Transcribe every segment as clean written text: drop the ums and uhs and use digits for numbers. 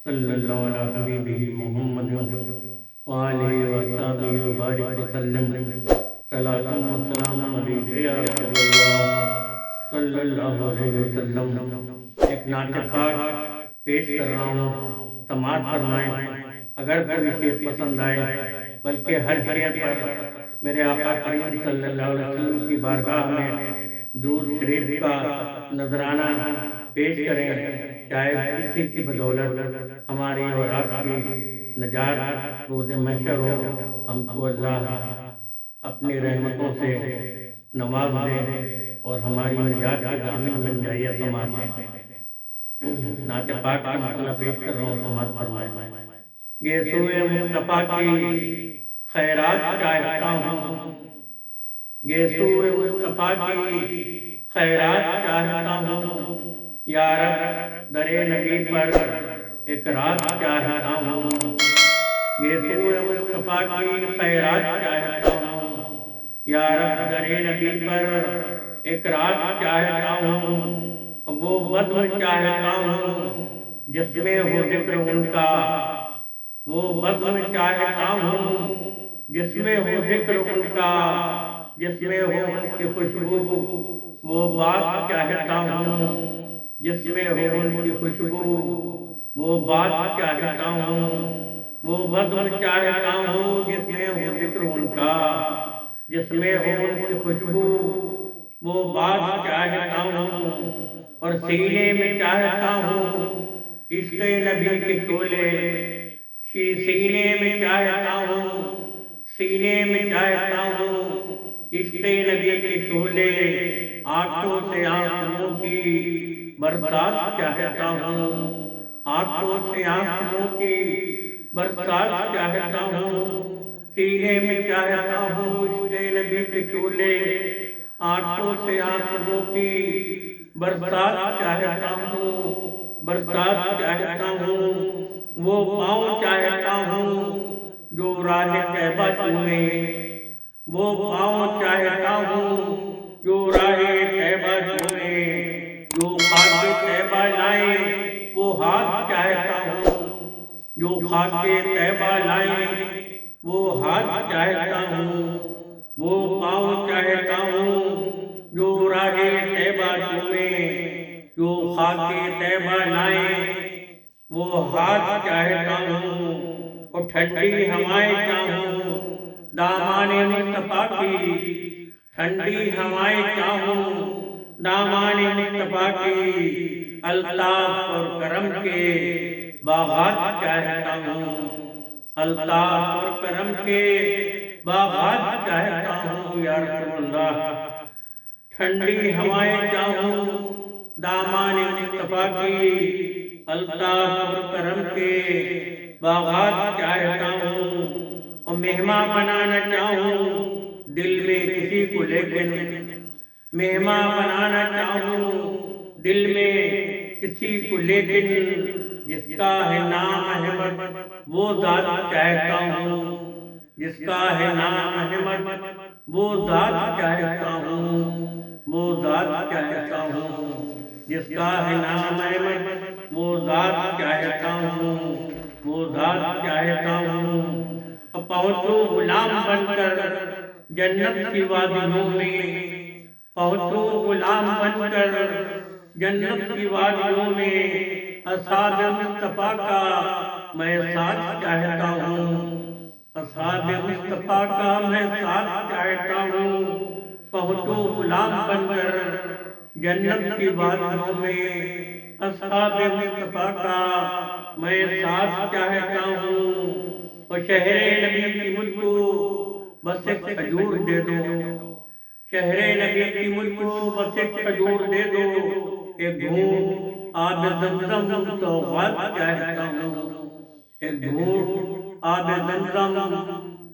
صلی اللہ علیہ حبیبہ محمد وآلہ وصحبہ وبارک وسلم صلاۃ و سلام علیک یا رسول اللہ صلی اللہ علیہ وسلم۔ ایک نعت پاک پیش کر رہا ہوں، سماعت فرمائیں۔ اگر کوئی شعر پسند آئے بلکہ ہر شعر پر میرے آقا کریم صلی اللہ علیہ وسلم کی بارگاہ میں درود شریف کا نذرانہ پیش کریں، شاید اسی کی بدولت ہماری اور آپ کی نجات روز محشر ہو، ہم کو اللہ اپنی رحمتوں سے نواز دے اور ہماری نجات کے ضامن بن جائے۔ سماعت نعت پاک کا مطلب پیش کر رہا ہوں، سماعت فرمائیں۔ یہ سوئے مصطفیٰ کی خیرات چاہتا ہوں، یہ سوئے مصطفیٰ کی خیرات چاہتا ہوں، یا رب در نبی پر ایک رات چاہتا ہوں۔ یہ سوئے مصطفیٰ کی خیرات چاہتا ہوں، یا رب در نبی پر ایک رات چاہتا ہوں۔ وہ بزم چاہتا ہوں جس میں ہو ذکر ان کا، وہ بزم چاہتا ہوں جس میں ہو ذکر ان کا، جس میں ہو ان کی خوشبو، وہ بات چاہتا ہوں، جس میں ہو ان کی خوشبو، وہ بات چاہتا ہوں۔ وہ بزم چاہتا ہوں جس میں ہو ذکر ان کا، جس میں ہو ان کی خوشبو، وہ بات چاہتا ہوں۔ اور سینے میں چاہتا ہوں عشق نبی کے شعلے، سینے میں چاہتا ہوں، سینے میں چاہتا ہوں عشق نبی کے شعلے، آنکھوں سے آنسوؤں کی برسات چاہتا ہوں، آنکھوں سے آنسوؤں کی برسات چاہتا ہوں۔ سینے میں چاہتا ہوں عشق نبی کے شعلے، آنکھوں سے آنسوؤں کی برسات چاہتا ہوں، برسات چاہتا ہوں۔ وہ پاؤں چاہتا ہوں جو راہ طیبہ چومے، وہ پاؤں چاہتا ہوں جو راہ طیبہ چومے، جو خاک طیبہ لائے وہ ہاتھ چاہتا ہوں، جو خاک طیبہ لائے وہ ہاتھ چاہتا ہوں۔ وہ پاؤں چاہتا ہوں جو راہ طیبہ چومے، جو خاک طیبہ لائے وہ ہاتھ چاہتا ہوں۔ اور ٹھنڈی ہوائیں چاہوں دامان مصطفیٰ کی، ٹھنڈی ہوائیں چاہوں دامان مصطفیٰ کی، الطاف اور کرم کے باغات چاہتا ہوں، الطاف اور کرم کے باغات چاہتا ہوں۔ یا رسول اللہ، ٹھنڈی ہوائیں چاہوں دامان مصطفیٰ کی، الطاف اور کرم کے باغات چاہتا ہوں۔ اور مہمان بنانا چاہوں دل میں کسی کو، لیکن مہمان بنانا چاہوں دل میں کسی کو، لیکن جس کا ہے نام احمد وہ ذات چاہتا ہوں، جس کا ہے نام احمد وہ ذات چاہتا ہوں، وہ ذات چاہتا ہوں۔ جس کا ہے نام احمد وہ ذات چاہتا ہوں، وہ ذات چاہتا ہوں۔ پہنچو غلام بن کر جنت کی وادیوں میں، پہنچو غلام بن کر جنت کی وادیوں میں، اصحاب مصطفیٰ کا میں ساتھ چاہتا ہوں، اصحاب مصطفیٰ کا میں ساتھ چاہتا ہوں۔ پہنچو غلام بن کر جنت کی وادیوں میں، اصحاب مصطفیٰ کا میں ساتھ چاہتا ہوں۔ اور شہر نبی کی مجھ کو بس ایک کھجور دے دو، شہر نبی کی مجھ کو بس ایک کھجور دے دو، ایک گھونٹ آب زمزم سوغات چاہتا ہوں، ایک گھونٹ آب زمزم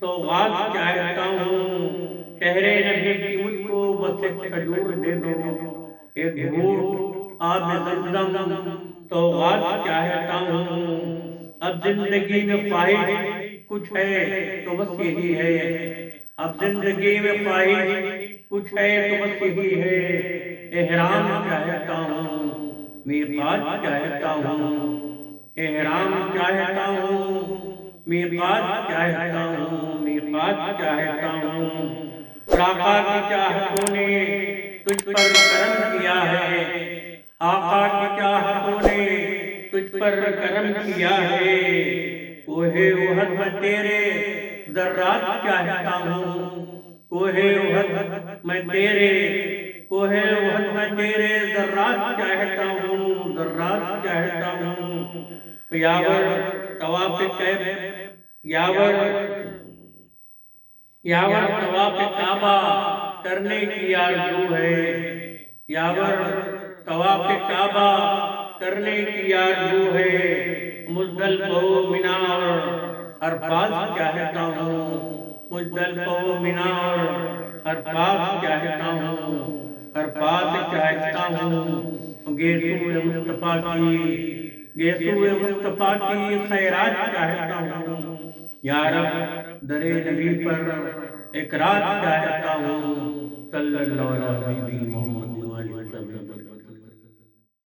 سوغات چاہتا ہوں۔ شہر نبی کی مجھ کو بس ایک کھجور دے دو، ایک گھونٹ آب زمزم سوغات چاہتا ہوں۔ اب زندگی میں خواہش کچھ ہے تو بس یہی ہے، اب زندگی میں خواہش کچھ ہے تو بس یہی ہے، احرام چاہتا ہوں، میقات چاہتا ہوں، احرام چاہتا ہوں، میقات چاہتا ہوں، میقات چاہتا ہوں۔ آقا کی چاہتوں نے تجھ پر کرم کیا ہے، آقا کی چاہتوں نے تجھ پر کرم کیا ہے۔ کوہ احد میں تیرے ذرات چاہتا ہوں، کوہ احد میں تیرے، کوہ احد میں تیرے ذرات چاہتا ہوں، ذرات چاہتا ہوں۔ یاور طواف یاور طواف کعبہ کرنے کی آرزو ہے، یاور طواف کعبہ کرنے کی آرزو ہے۔ مزدلفہ و منی اور عرفات چاہتا ہوں، مزدلفہ و منی اور عرفات چاہتا ہوں، عرفات چاہتا ہوں۔ گیسو مصطفیٰ کی خیرات چاہتا ہوں، یا رب در نبی پر اقرار چاہتا ہوں، صلی اللہ علیہ وسلم محمد۔